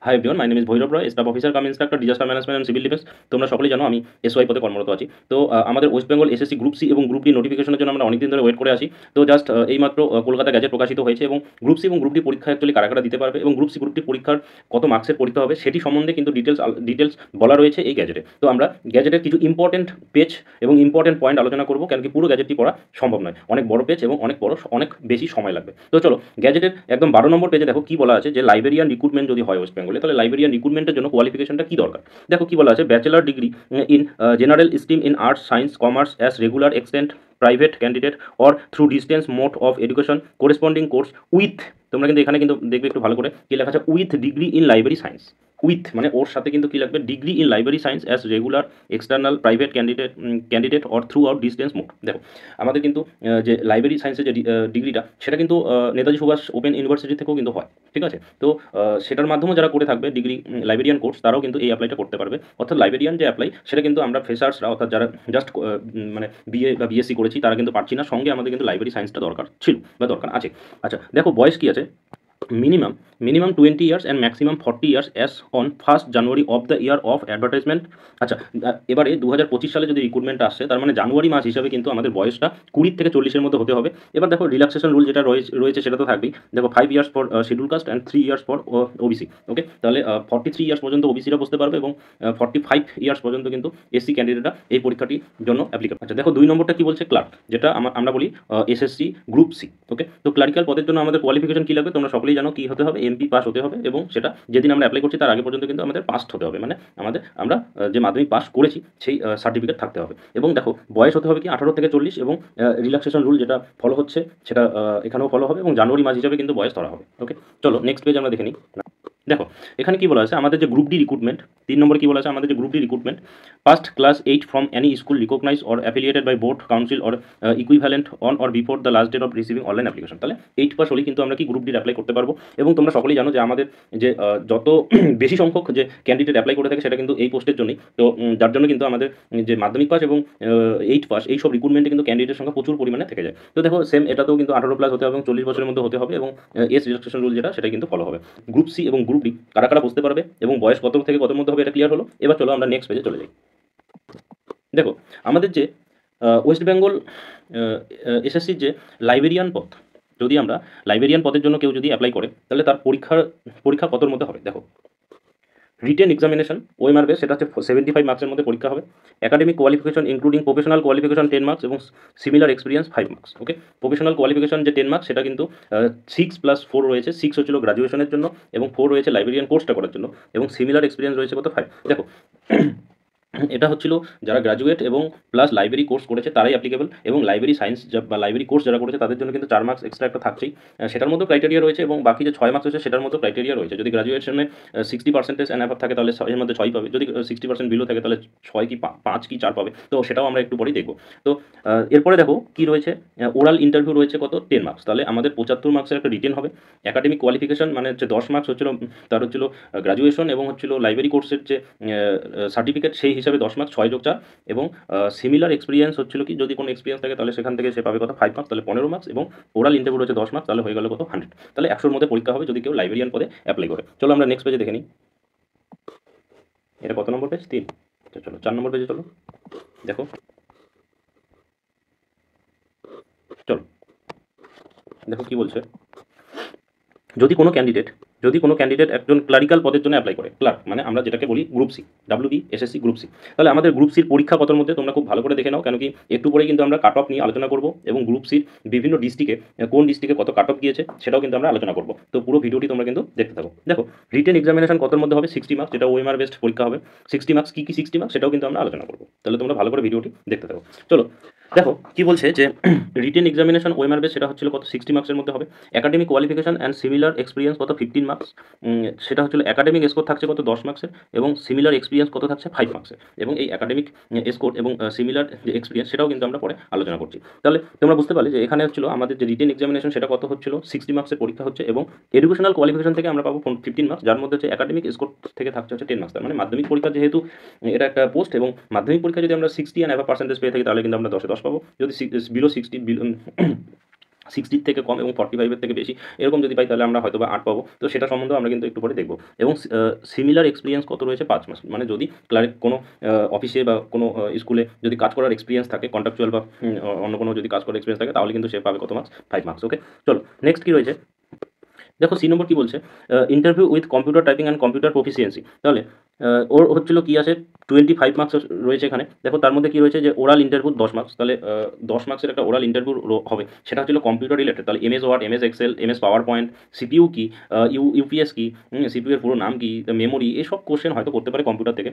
High everyone, my name is Bhairab Roy, staff officer cum instructor, disaster management and civil defence. তোমরা সকলেই জানো আমি SY পদে কর্মরত আছি। তো আমাদের West Bengal SSC group C এবং গ্রুপ ডি নোটিফিকেশনের জন্য আমরা অনেকদিন ধরে ওয়েট করে আছি। তো জাস্ট এইমাত্র কলকাতা গ্যাজেট প্রকাশিত হয়েছে এবং গ্রুপ সি এবং গ্রুপ ডি পরীক্ষা অ্যাকচুয়ালি কারা কারা দিতে পারবে এবং গ্রুপ সি গ্রুপ ডি পরীক্ষার কত মার্কসের পরীক্ষা হবে সেটি সম্বন্ধে কিন্তু ডিটেলস বলা রয়েছে এই গ্যাজেটে। তো আমরা গ্যাজেটের কিছু ইম্পর্টেন্ট পেজ এবং ইম্পর্টেন্ট পয়েন্ট আলোচনা করবো, কেন কি পুরো গ্যাজেটটি পড়া সম্ভব নয়, অনেক বড় পেজ এবং অনেক বেশি সময় লাগবে। তো চলো গ্যাজেটের একদম 12 নম্বর পেজে দেখো কি বলা আছে, যে লাইব্রেরিয়ান রিক্রুটমেন্ট যদি হয় ওয়েস্ট বেঙ্গলে, তাহলে লাইব্রেরিয়ান রিক্রুটমেন্টের জন্য কোয়ালিফিকেশনটা কি দরকার। দেখো কি বলা আছে, bachelor degree in general stream in arts science commerce as regular extent private candidate or through distance mode of education corresponding course with, তোমরা কিন্তু এখানে কিন্তু দেখবে একটু ভালো করে কি লেখা আছে, with degree in library science. With মানে ওর সাথে কিন্তু কি লাগবে, degree in library science as regular external private candidate or through out distance mode. দেখো আমাদের কিন্তু যে লাইব্রেরি সায়েন্সের যে ডিগ্রিটা, সেটা কিন্তু নেতাজি সুভাষ ওপেন ইউনিভার্সিটি থেকেও কিন্তু হয়, ঠিক আছে। তো সেটার মাধ্যমে যারা করে থাকবে ডিগ্রি লাইব্রেরিয়ান কোর্স, তারাও কিন্তু এই অ্যাপ্লাইটা করতে পারবে। অর্থাৎ লাইব্রেরিয়ান যে অ্যাপ্লাই, সেটা কিন্তু আমরা ফ্রেশার্সরা, অর্থাৎ যারা জাস্ট মানে বিএ বা বিএসসি করেছি, তারা কিন্তু পারছি না, সঙ্গে আমাদের কিন্তু লাইব্রেরি সায়েন্সটা দরকার ছিল বা দরকার আছে। আচ্ছা দেখো বয়স কি আছে, minimum 20 years and maximum 40 years as on 1st January of the year of advertisement. আচ্ছা এবারে 2025 সালে যদি রিক্রুটমেন্ট আসছে, তার মানে জানুয়ারি মাস হিসাবে কিন্তু আমাদের বয়সটা 20 থেকে 40-এর মধ্যে হতে হবে। এবার দেখো রিল্যাক্সেশন রুল যেটা রয়েছে সেটা তো থাকবেই। দেখো 5 years for schedule caste and 3 years for OBC. Okay, তাহলে 43 ইয়ার্স পর্যন্ত ওবিসিরা বসতে পারবে এবং 45 ইয়ার্স পর্যন্ত কিন্তু এসসি ক্যান্ডিডেটরা এই পরীক্ষাটির জন্য অ্যাপ্লিকেবল। আচ্ছা দেখো 2 নম্বরটা কি বলছে, ক্লার্ক, যেটা আমরা বলি এসএসসি গ্রুপ সি। ওকে, তো ক্লারিক্যাল পদের জন্য আমাদের কোয়ালিফিকেশন কি লাগবে, তোমরা সকলেই জানো কি হতে হবে, এমপি পাস হতে হবে এবং সেটা যেদিন আমরা অ্যাপ্লাই করছি তার আগে পর্যন্ত কিন্তু আমাদের পাস হতে হবে, মানে আমরা যে মাধ্যমিক পাস করেছি সেই সার্টিফিকেট থাকতে হবে। এবং দেখো বয়স হতে হবে কি 18 থেকে 40 এবং রিল্যাক্সেশন রুল যেটা ফলো হচ্ছে সেটা এখানেও ফলো হবে এবং জানুয়ারি মাস হিসাবে কিন্তু বয়স ধরা হবে। ওকে, চলো নেক্সট পেজ আমরা দেখে নিই। দেখো এখানে কি বলা আছে, আমাদের যে গ্রুপ ডি রিক্রুটমেন্ট, 3 নম্বর কি বলা আছে, আমাদের যে group D recruitment, passed class 8 from any school recognise or affiliated by board council or equivalent on or before the last date of receiving online application. তাহলে 8 পাস হলেই কিন্তু আমরা কি গ্রুপ ডির অ্যাপ্লাই করতে পারবো। এবং তোমরা সকলেই জানো যে আমাদের যে যত বেশি সংখ্যক যে ক্যান্ডিডেট অ্যাপ্লাই করে থাকে সেটা কিন্তু এই পোস্টের জন্যই। তো যার জন্য কিন্তু আমাদের যে মাধ্যমিক পাস এবং 8 পাস এই সব রিক্রুটমেন্টে কিন্তু ক্যান্ডিডেটের সংখ্যা প্রচুর পরিমাণে থেকে যায়। তো দেখো সেম এটাতেও কিন্তু 18 প্লাস হতে হবে এবং 40 বছরের মধ্যে হতে হবে এবং এজ রিল্যাক্সেশন রুল যেটা সেটা কিন্তু ফলো হবে। গ্রুপ সি এবং গ্রুপ ডি কারা কারা বসতে পারবে এবং বয়স কত থেকে কতর মধ্যে হবে, এটা ক্লিয়ার হলো। এবার চলো আমরা নেক্সট পেজে চলে যাই। দেখো আমাদের যে ওয়েস্ট বেঙ্গল এসএসসির যে লাইব্রেরিয়ান পদ, যদি আমরা লাইব্রেরিয়ান পদের জন্য কেউ যদি অ্যাপ্লাই করে, তাহলে তার পরীক্ষা কতর মধ্যে হবে। দেখো রিটেন এক্সামিনেশন ওএমআর বেস, সেটা হচ্ছে 75 মার্কসের মধ্যে পরীক্ষা হবে। Academic qualification including professional qualification 10 marks এবং সিমিলার এক্সপিরিয়েন্স 5 মার্কস। ওকে, প্রফেশনাল কোয়ালিফিকেশন যে 10 মার্কস সেটা কিন্তু 6+4 রয়েছে, 6 হচ্ছিল গ্রাজুয়েশনের জন্য এবং 4 রয়েছে লাইব্রেরিয়ান কোর্সটা করার জন্য এবং সিমিলার এক্সপিরিয়েন্স রয়েছে কত 5। দেখো এটা হচ্ছিল যারা গ্র্যাজুয়েট এবং প্লাস লাইব্রেরি কোর্স করেছে তারাই অ্যাপ্লিকেবল, এবং লাইব্রেরি সায়েন্স বা লাইব্রেরি কোর্স যারা করেছে তাদের জন্য কিন্তু 4 মার্কস এক্সট্রা একটা থাকছেই, সেটার মধ্যে ক্রাইটেরিয়া রয়েছে, এবং বাকি যে 6 মার্কস রয়েছে সেটার মধ্যে ক্রাইটেরিয়া রয়েছে। যদি গ্র্যাজুয়েশনে 60% অ্যান্ড অ্যাভাব থাকে তাহলে এর মধ্যে 6 পাবে, যদি 60% বিলো থাকে তাহলে 6 কি 5 কি 4 পাবে। তো সেটাও আমরা একটু পরেই দেখবো। তো এরপরে দেখো কি রয়েছে, ওরাল ইন্টারভিউ রয়েছে কত 10 মার্কস, তাহলে আমাদের 75 মার্কসের একটা রিটেন হবে। একাডেমিক কোয়ালিফিকেশন মানে হচ্ছে 10 মার্কস হচ্ছিল, তার হচ্ছিল গ্র্যাজুয়েশন এবং হচ্ছিল লাইব্রেরি কোর্সের যে সার্টিফিকেট সেই হিসাবে 10 মার্কস 6+4, এবং সিমিলার এক্সপিরিয়েন্স হচ্ছিল কি, যদি কোনো এক্সপিরিয়েন্স থাকে তাহলে সেখান থেকে সে পাবে কত 5 মার্কস, তাহলে 15 মার্কস, এবং ওরাল ইন্টারভিউ রয়েছে 10 মার্কস, তাহলে হয়ে গেল কত 100। তাহলে 100-র মধ্যে পরীক্ষা হবে যদি কেউ লাইব্রেরিয়ান পদে অ্যাপ্লাই করে। চলো আমরা নেক্সট পেজে দেখে নিই। এটা কত নম্বর পেজ, 3। চলো 4 নম্বর পেজে চলো। দেখো চলো দেখো কি বলছে, যদি কোনো ক্যান্ডিডেট একজন ক্লারিক্যাল পদের জন্য অ্যাপ্লাই করে, ক্লার্ক মানে আমরা যেটাকে বলি group C, WB SSC group C, তাহলে আমাদের গ্রুপ সির পরীক্ষা কতর মধ্যে তোমরা খুব ভালো করে দেখে নাও, কেন কি একটু পরেই কিন্তু আমরা কাট অফ নিয়ে আলোচনা করব এবং গ্রুপ সির বিভিন্ন ডিস্ট্রিক্টে কোন ডিস্ট্রিক্টে কত কাট অফ গিয়েছে সেটাও কিন্তু আমরা আলোচনা করব। তো পুরো ভিডিওটি তোমরা কিন্তু দেখতে থাকো। দেখো রিটেন এক্সামিনেশন কতর মধ্যে হবে, 60 মার্কস, যেটা ওএমআর বেস্ট পরীক্ষা হবে। 60 মার্কস কি 60 মার্কস সেটাও কিন্তু আমরা আলোচনা করব, তাহলে তোমরা ভালো করে ভিডিওটি দেখতে থাকো। চলো দেখো কি বলছে, যে রিটেন এক্সামিনেশন ওএমআর বেস সেটা হচ্ছিল কত 60 মার্কসের মধ্যে হবে। Academic qualification and similar experience কত 15 মার্কস, সেটা হচ্ছিল একাডেমিক স্কোর থাকছে কত 10 মার্কসের, এবং সিমিলার এক্সপিরিয়েন্স কত থাকছে 5 মার্কসের। এবং এই একাডেমিক স্কোর এবং সিমিলার যে এক্সপিরিয়েন্স সেটাও কিন্তু আমরা পরে আলোচনা করছি। তাহলে তোমরা বুঝতে পারলে যে এখানে হচ্ছিল আমাদের যে রিটেন এক্সামিনেশন সেটা কত হচ্ছিল 60 মার্কসের পরীক্ষা হচ্ছে, এবং এডুকেশনাল কোয়ালিফিকেশন থেকে আমরা পাবো 15 মার্কস, যার মধ্যে হচ্ছে একাডেমিক স্কোর থেকে থাকছে হচ্ছে 10 মার্কস। তার মানে মাধ্যমিক পরীক্ষা যেহেতু এটা একটা পোস্ট, এবং মাধ্যমিক পরীক্ষা যদি আমরা 60 অ্যান্ড অ্যাভাব পার্সেন্টেজ পেয়ে থাকি তাহলে কিন্তু আমরা 10-এ 10 পাবো, যদি বিলো 60 60 থেকে কম এবং 45 থেকে বেশি এরকম যদি পাই তাহলে আমরা হয়তো বা 8 পাবো। তো সেটা সম্বন্ধেও আমরা কিন্তু একটু পরে দেখব। এবং সিমিলার এক্সপিরিয়েন্স কত রয়েছে 5 মাস। মানে যদি ক্লার্ক কোনো অফিসে বা কোনো স্কুলে যদি কাজ করার এক্সপিরিয়েন্স থাকে কন্ট্রাকচুয়াল বা অন্য কোনো যদি কাজ করার এক্সপিরিয়েন্স থাকে তাহলে কিন্তু সে পাবে কত মার্কস? 5 মার্কস। ওকে, চলো নেক্সট কী রয়েছে দেখো সি নম্বর কী বলছে, interview with computer typing and computer proficiency. তাহলে ওর হচ্ছিল কী আছে 25 মার্কস রয়েছে এখানে। দেখো তার মধ্যে কী রয়েছে যে ওরাল ইন্টারভিউ 10 মার্কস। তাহলে 10 মার্কসের একটা ওরাল ইন্টারভিউ হবে, সেটা হচ্ছিল কম্পিউটার রিলেটেড। তাহলে MS Word, MS Excel, MS PowerPoint, CPU কি, ইউপিএস কি, সিপিইউ এর পুরো নাম কি, মেমোরি, এসব কোশ্চেন হয়তো করতে পারে কম্পিউটার থেকে।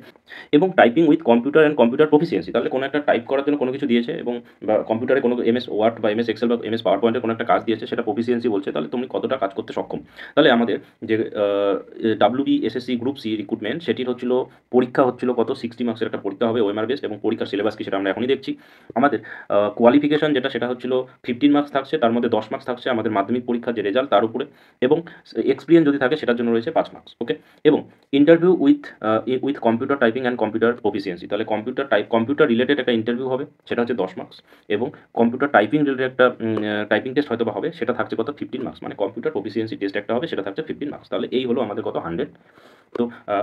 এবং typing with computer and computer proficiency. তাহলে কোনো একটা টাইপ করার জন্য কোনো কিছু দিয়েছে এবং বা কম্পিউটারে কোনো এমএস ওয়ার্ড বা এমএস এক্সেল বা এমএস পাওয়ার পয়েন্টের কোনো একটা কাজ দিয়েছে, সেটা প্রফিসিয়েন্সি বলছে। তাহলে তুমি কতটা কাজ করতে সক্ষম। তাহলে আমাদের যে WBSSC গ্রুপ সি রিক্রুটমেন্ট সেটির হচ্ছিল পরীক্ষা হচ্ছিল কত 60 মার্কসের একটা পরীক্ষা হবে ওএমআর বেস, এবং পরীক্ষার সিলেবাস কি সেটা আমরা এখনই দেখছি। আমাদের কোয়ালিফিকেশন যেটা সেটা হচ্ছিল 15 মার্কস থাকছে, তার মধ্যে 10 মার্কস থাকছে আমাদের মাধ্যমিক পরীক্ষার যে রেজাল্ট তার উপরে, এবং এক্সপিরিয়েন্স যদি থাকে সেটার জন্য রয়েছে 5 মার্কস। ওকে, এবং interview with computer typing and computer proficiency. তাহলে কম্পিউটার রিলেটেড একটা ইন্টারভিউ হবে, সেটা হচ্ছে 10 মার্কস, এবং কম্পিউটার টাইপিং রিলেটেড একটা টাইপিং টেস্ট হয়তো বা হবে, সেটা থাকছে কত 15 মার্কস। মানে কম্পিউটার প্রফিসিয়েন্সি টেস্ট একটা হবে, সেটা থাকছে 15 মার্কস। তাহলে এই হলো আমাদের কত 100। তো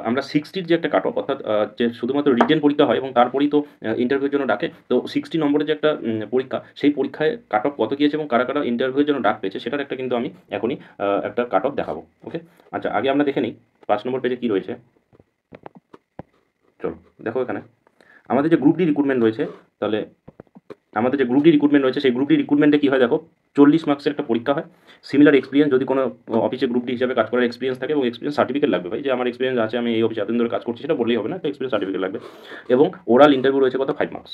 আমরা 60 যে একটা কাট অফ, অর্থাৎ যে শুধুমাত্র রিটেন পরীক্ষা হয় এবং তারপরেই তো ইন্টারভিউর জন্য ডাকে, তো 60 নম্বরের যে একটা পরীক্ষা, সেই পরীক্ষায় কাট অফ কত গিয়েছে এবং কারা কারা ইন্টারভিউর জন্য ডাক পেয়েছে সেটার একটা কিন্তু আমি এখনই একটা কাট অফ দেখাবো। ওকে, আচ্ছা আগে আমরা দেখে নিই 5 নম্বর পেজে কী রয়েছে। চলো দেখো এখানে আমাদের যে গ্রুপ ডি রিক্রুটমেন্ট রয়েছে, তাহলে আমাদের যে গ্রুপ ডি রিক্রুটমেন্ট রয়েছে সেই গ্রুপ ডি রিক্রুটমেন্টে কী হয় দেখো 40 মার্কসের একটা পরীক্ষা হয়। সিমিলার এক্সপিরিয়েন্স যদি কোনো অফিসে গ্রুপ ডি হিসাবে কাজ করার এক্সপিরিয়েন্স থাকে, এবং এক্সপিরিয়েন্স সার্টিফিকেট লাগবে ভাই, যে আমার এক্সপিরিয়েন্স আছে, আমি এই অফিসে এতদিন ধরে কাজ করছি, সেটা বললেই হবে না, একটা এক্সপিরিয়েন্স সার্টিফিকেট লাগবে। এবং ওরাল ইন্টারভিউ রয়েছে কত 5 মার্কস।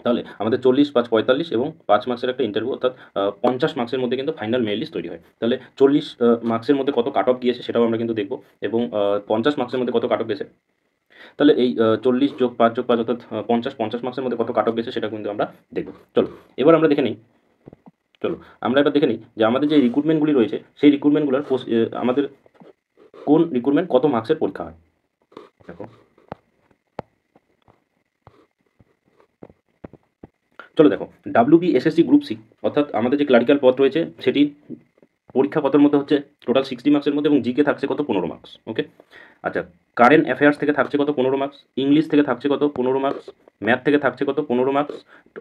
তাহলে আমাদের 40, 5, 45 এবং 5 মার্কসের একটা ইন্টারভিউ, অর্থাৎ 50 মার্কসের মধ্যে কিন্তু ফাইনাল মেরিট লিস্ট তৈরি হয়। তাহলে 40 মার্কসের মধ্যে কত কাট অফ গিয়েছে সেটাও আমরা কিন্তু দেখব, এবং 50 মার্কসের মধ্যে কত কাট অফ গেছে। তাহলে এই 40 যোগ 5 যোগ 5 অর্থাৎ 50 মার্কসের মধ্যে কত কাট অফ গেছে সেটা কিন্তু আমরা দেখব। চলো এবার আমরা দেখে নিই যে আমাদের যে রিক্রুটমেন্টগুলি রয়েছে সেই রিক্রুটমেন্টগুলোর আমাদের কোন রিক্রুটমেন্ট কত মার্কসের পরীক্ষা হয়। দেখো চলো দেখো WBSSC গ্রুপ সি, অর্থাৎ আমাদের যে ক্লারিক্যাল পদ রয়েছে সেটি পরীক্ষা কতর মধ্যে হচ্ছে টোটাল 60 মার্কসের মধ্যে, এবং জিকে থাকছে কত 15 মার্কস। ওকে, আচ্ছা কারেন্ট অ্যাফেয়ার্স থেকে থাকছে কত 15 মার্কস, ইংলিশ থেকে থাকছে কত 15 মার্কস, ম্যাথ থেকে থাকছে কত 15 মার্কস,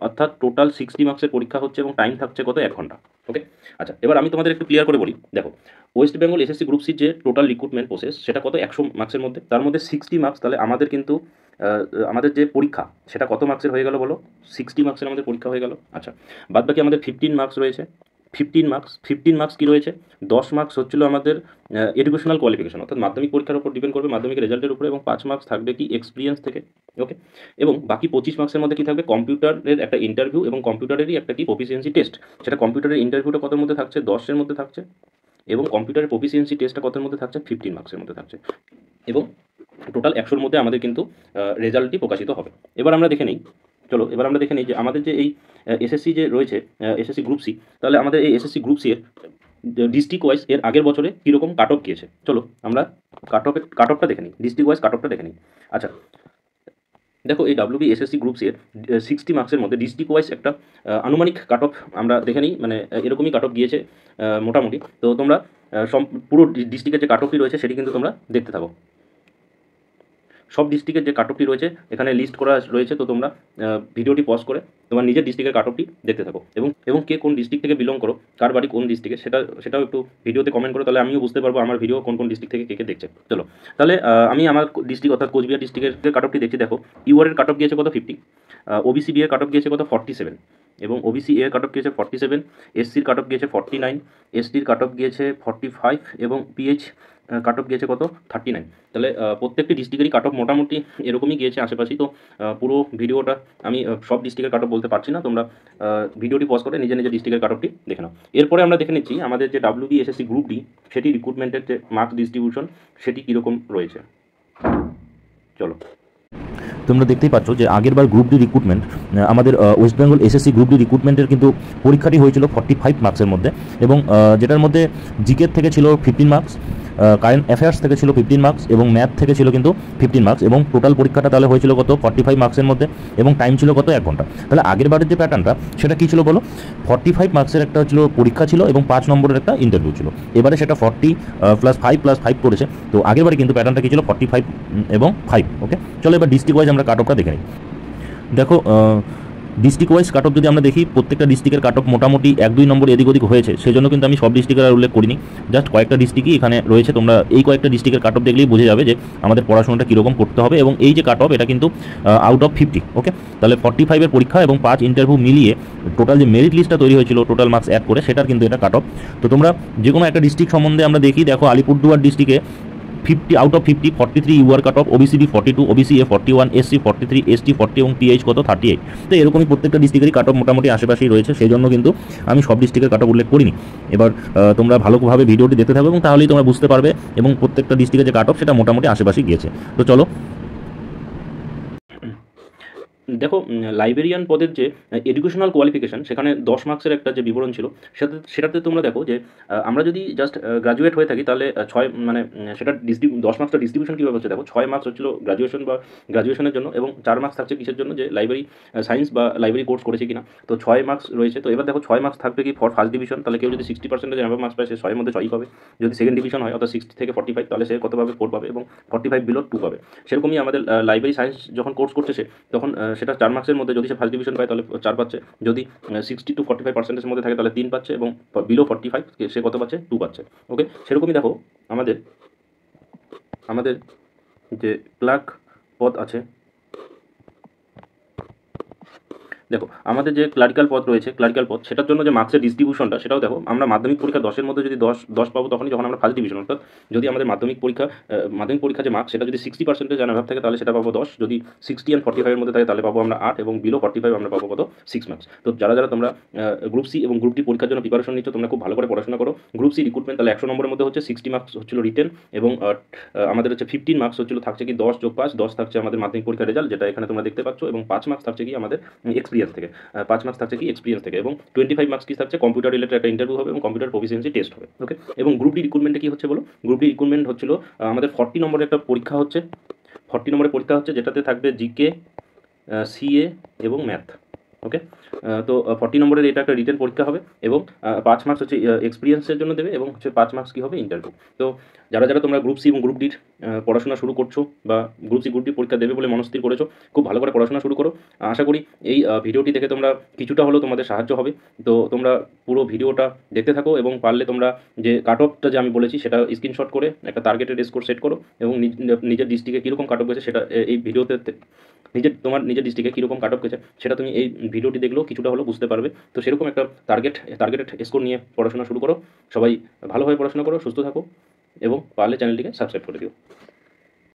অর্থাৎ টোটাল 60 মার্কসের পরীক্ষা হচ্ছে, এবং টাইম থাকছে কত 1 ঘন্টা। ওকে, আচ্ছা এবার আমি তোমাদের একটু ক্লিয়ার করে বলি। দেখো ওয়েস্ট বেঙ্গল এসএসসি গ্রুপ সির যে টোটাল রিক্রুটমেন্ট প্রসেস সেটা কত 100 মার্কসের মধ্যে, তার মধ্যে 60 মার্কস। তাহলে আমাদের কিন্তু আমাদের যে পরীক্ষা সেটা কত মার্কসের হয়ে গেল বলো, 60 মার্কসের আমাদের পরীক্ষা হয়ে গেল। আচ্ছা বাদ বাকি আমাদের 15 মার্কস রয়েছে। 15 মার্কস কী রয়েছে, 10 মার্কস হচ্ছিল আমাদের এডুকেশনাল কোয়ালিফিকেশন, অর্থাৎ মাধ্যমিক পরীক্ষার উপর ডিপেন্ড করবে, মাধ্যমিকের রেজাল্টের উপরে, এবং 5 মার্কস থাকবে কি এক্সপিরিয়েন্স থেকে। ওকে, এবং বাকি 25 মার্কসের মধ্যে কী থাকবে, কম্পিউটারের একটা ইন্টারভিউ এবং কম্পিউটারেরই একটা কি প্রফিসিয়েন্সি টেস্ট। সেটা কম্পিউটারের ইন্টারভিউটা কতর মধ্যে থাকছে 10-এর মধ্যে থাকছে, এবং কম্পিউটারের প্রফিসিয়েন্সি টেস্টটা কতর মধ্যে থাকছে 15 মার্কসের মধ্যে থাকছে, এবং টোটাল 100-র মধ্যে আমাদের কিন্তু রেজাল্টটি প্রকাশিত হবে। এবার আমরা দেখে নিই যে আমাদের যে এই এসএসসি যে রয়েছে এসএসসি গ্রুপ সি, তাহলে আমাদের এই এসএসসি গ্রুপ সি এর ডিস্ট্রিক্ট ওয়াইজ এর আগের বছরে কীরকম কাট অফ গিয়েছে। চলো আমরা কাট অফটা দেখে নিই, ডিস্ট্রিক্ট ওয়াইজ কাট অফটা দেখে নিই। আচ্ছা দেখো এই WBSSC গ্রুপ সি এর 60 মার্কসের মধ্যে ডিস্ট্রিক্ট ওয়াইজ একটা আনুমানিক কাট অফ আমরা দেখে নিই, মানে এরকমই কাট অফ গিয়েছে মোটামুটি। তো তোমরা পুরো ডিস্ট্রিক্টের যে কাট অফটি রয়েছে সেটি কিন্তু তোমরা দেখতে থাকো। সব ডিস্ট্রিক্টের যে কাট অফটি রয়েছে এখানে লিস্ট করা রয়েছে, তো তোমরা ভিডিওটি পজ করে তোমার নিজের ডিস্ট্রিক্টের কাট অফটি দেখতে থাকো, এবং কে কোন ডিস্ট্রিক্ট থেকে বিলং করো, কার বাড়ি কোন ডিস্ট্রিক্টে সেটাও একটু ভিডিওতে কমেন্ট করো, তাহলে আমিও বুঝতে পারবো আমার ভিডিও কোন কোন ডিস্ট্রিক্ট থেকে কে দেখছে। চলো তাহলে আমি আমার ডিস্ট্রিক্ট অর্থাৎ কোচবিহার ডিস্ট্রিক্টের কাট অফটি দেখছি। দেখো ইউআরের কাট অফ গিয়েছে কত 50, ওবিসি বি এর কাট অফ গিয়েছে কত 47, এবং ওবিসি এর কাট অফ গিয়েছে 47, এসসির কাট অফ গিয়েছে 49, এসটির কাট অফ গিয়েছে 45, এবং পিএইচ কাট অফ গিয়েছে কত 39। তাহলে প্রত্যেকটি ডিস্ট্রিক্টেরই কাট অফ মোটামুটি এরকমই গিয়েছে আশেপাশেই। তো পুরো ভিডিওটা আমি সব ডিস্ট্রিক্টের কাট অফ বলতে পারছি না, তোমরা ভিডিওটি পজ করে নিজের নিজের ডিস্ট্রিক্টের কাট অফটি দেখে নাও। এরপরে আমরা দেখে নিচ্ছি আমাদের যে WBSSC গ্রুপ ডি সেটি রিক্রুটমেন্টের যে মার্কস ডিস্ট্রিবিউশন সেটি কীরকম রয়েছে। চলো তোমরা দেখতেই পাচ্ছ যে আগেরবার গ্রুপ ডি রিক্রুটমেন্ট আমাদের West Bengal SSC group D রিক্রুটমেন্টের কিন্তু পরীক্ষাটি হয়েছিল 45 মার্কসের মধ্যে, এবং যেটার মধ্যে জিকের থেকে ছিল 15 মার্কস, কারেন্ট অ্যাফেয়ার্স থেকে ছিল 15 মার্কস এবং ম্যাথ থেকে ছিল কিন্তু 15 মার্কস, এবং টোটাল পরীক্ষাটা তাহলে হয়েছিল কত 45 মার্কসের মধ্যে, এবং টাইম ছিল কত 1 ঘন্টা। তাহলে আগের বারের যে প্যাটার্নটা সেটা কী ছিল বলো, 45 মার্কসের একটা ছিল পরীক্ষা ছিল এবং 5 নম্বরের একটা ইন্টারভিউ ছিল। এবারে সেটা 40 + 5 করেছে। তো আগের বারে কিন্তু প্যাটার্নটা কী ছিল 45 এবং 5। ওকে, চলো এবার ডিস্ট্রিক্ট ওয়াইজ আমরা কাট অফটা দেখে নিই। দেখো ডিস্ট্রিক্ট ওয়াইজ কাট অফ যদি আমরা দেখি, প্রত্যেকটা ডিস্ট্রিক্টের কাট অফ মোটামুটি 1-2 নম্বর এদিক ওদিক হয়েছে, সেজন্য কিন্তু আমি সব ডিস্ট্রিক্টের আর উল্লেখ করিনি, জাস্ট কয়েকটা ডিস্ট্রিক্টই এখানে রয়েছে। তোমরা এই কয়েকটা ডিস্ট্রিক্টের কাট অফ দেখলেই বুঝে যাবে যে আমাদের পড়াশোনাটা কীরকম করতে হবে। এবং এই যে কাট অফ এটা কিন্তু আউট অফ 50। ওকে, তাহলে 45-এর পরীক্ষা এবং 5 ইন্টারভিউ মিলিয়ে টোটাল যে মেরিট লিস্টটা তৈরি হয়েছিল টোটাল মার্কস অ্যাড করে, সেটার কিন্তু এটা কাট অফ। তো তোমরা যে কোনো একটা ডিস্ট্রিক্ট সম্বন্ধে আমরা দেখি, দেখো আলিপুরদুয়ার ডিস্ট্রিক্টে 50 out of 50 43 UR cut off, OBC D 42, OBC A 41, SC 43, ST 40 এবং টিএইচ কত 38। তো এরকমই প্রত্যেকটা ডিস্ট্রিক্টেরই কাট অফ মোটামুটি আশেপাশেই রয়েছে, সেই জন্য কিন্তু আমি সব ডিস্ট্রিক্টের কাট অফ উল্লেখ করিনি। এবার তোমরা ভালোভাবে ভিডিওটি দেখতে থাকবে এবং তাহলেই তোমরা বুঝতে পারবে এবং প্রত্যেকটা ডিস্ট্রিক্টের যে কাট অফ সেটা মোটামুটি আশেপাশেই গিয়েছে। তো চলো দেখো, লাইব্রেরিয়ান পদের যে এডুকেশনাল কোয়ালিফিকেশান, সেখানে 10 মার্কসের একটা যে বিবরণ ছিল, সেটাতে তোমরা দেখো যে আমরা যদি জাস্ট গ্র্যাজুয়েট হয়ে থাকি তাহলে 6 মানে সেটা 10 মার্কসটা ডিস্ট্রিবিউশন কীভাবে হচ্ছে দেখো, 6 মার্কস হচ্ছিল গ্র্যাজুয়েশন বা গ্র্যাজুয়েশনের জন্য, এবং 4 মার্কস থাকছে কিসের জন্য, যে লাইব্রেরি সায়েন্স বা লাইব্রেরি কোর্স করেছে কিনা। তো 6 মার্কস রয়েছে। তো এবার দেখো 6 মার্কস থাকবে কি ফর ফার্স্ট ডিভিশন, তাহলে কেউ যদি 60% অ্যাভাব মার্কস পায় সে 6 এর মধ্যে 6ই পাবে। যদি সেকেন্ড ডিভিশন হয় অর্থাৎ 60 থেকে 45, তাহলে সে কত পাবে 4 পাবে, এবং 45 বিলো 2 পাবে। সেরকমই আমাদের লাইব্রেরি সায়েন্স যখন কোর্স করছে সে, তখন সেটা 4 মার্কসের মধ্যে যদি সে ফার্স্ট ডিভিশন পায় তাহলে 4 পাচ্ছে, যদি 60 to 45% মধ্যে থাকে তাহলে 3 পাচ্ছে, এবং বিলো 45 সে কত পাচ্ছে 2 পাচ্ছে। ওকে, সেরকমই দেখো আমাদের যে ক্লার্ক পদ আছে, দেখো আমাদের যে ক্লারিক্যাল পদ রয়েছে, ক্লারিক্যাল পদ, সেটার জন্য যে মার্কসের ডিস্ট্রিবিউশনটা সেটাও দেখো, আমরা মাধ্যমিক পরীক্ষা 10-এর মধ্যে যদি 10 পাবো তখনই যখন আমরা ফার্স্ট ডিভিশন, অর্থাৎ যদি আমাদের মাধ্যমিক পরীক্ষা যে মার্কস সেটা যদি 60% অ্যাভাব থাকে তাহলে সেটা পাবো 10, যদি 60 and 45 এর মধ্যে থাকে তাহলে পাবো আমরা 8, এবং বিলো 45 আমরা পাবো কত 6 মার্কস। তো যারা তোমরা গ্রুপ সি এবং গ্রুপ ডি পরীক্ষার জন্য প্রিপারেশন নিচ্ছ, তোমরা খুব ভালো করে পড়াশোনা করো। গ্রুপ সি রিক্রুটমেন্ট, তাহলে 100 নম্বরের মধ্যে হচ্ছে 60 মার্কস হচ্ছিল রিটেন, এবং আমাদের হচ্ছে 15 মার্কস হচ্ছিল থাকছে কি 10 + 5, 10 থাকছে আমাদের মাধ্যমিক পরীক্ষার রেজাল্ট যেটা এখানে তোমরা দেখতে পাচ্ছ, এবং 5 মার্কস থাকছে কি আমাদের এক্সপিরিয়েন্স থেকে, 5 মার্কস থাকছে কি এক্সপিরিয়েন্স থেকে, এবং 25 মার্কস কি থাকছে কম্পিউটার রিলেটেড একটা ইন্টারভিউ হবে এবং কম্পিউটার প্রফিসিয়েন্সি টেস্ট হবে। ওকে, এবং গ্রুপ ডি রিক্রুটমেন্টে কি হচ্ছে বলো, গ্রুপ ডি রিক্রুটমেন্ট হচ্ছিল আমাদের 40 নম্বরের একটা পরীক্ষা হচ্ছে, 40 নম্বরের পরীক্ষা হচ্ছে, যেটাতে থাকবে জিকে, সিএ এবং ম্যাথ। ওকে, তো 40 নম্বরের এটা একটা রিটেন পরীক্ষা হবে, এবং 5 মার্কস হচ্ছে এক্সপিরিয়েন্সের জন্য দেবে, এবং হচ্ছে 5 মার্কস কী হবে ইন্টারভিউ। তো যারা তোমরা গ্রুপ সি এবং গ্রুপ ডির পড়াশোনা শুরু করছো, বা গ্রুপ সি গ্রুপ ডি পরীক্ষা দেবে বলে মনস্থির করেছো, খুব ভালো করে পড়াশোনা শুরু করো। আশা করি এই ভিডিওটি দেখে তোমরা কিছুটা হলেও তোমাদের সাহায্য হবে। তো তোমরা পুরো ভিডিওটা দেখতে থাকো, এবং পারলে তোমরা যে কাট অফটা যে আমি বলেছি সেটা স্ক্রিনশট করে একটা টার্গেটেড স্কোর সেট করো, এবং নিজের ডিস্ট্রিক্টে কীরকম কাট অফ গেছে সেটা এই ভিডিওতে, তোমার নিজের ডিস্ট্রিক্টে কীরকম কাট অফ গেছে সেটা তুমি এই ভিডিওটি দেখলেও কিছুটা হলেও বুঝতে পারবে। তো সেরকম একটা টার্গেটেড স্কোর নিয়ে পড়াশোনা শুরু করো। সবাই ভালোভাবে পড়াশোনা করো, সুস্থ থাকো, এবং পারলে চ্যানেলটিকে সাবস্ক্রাইব করে দিও।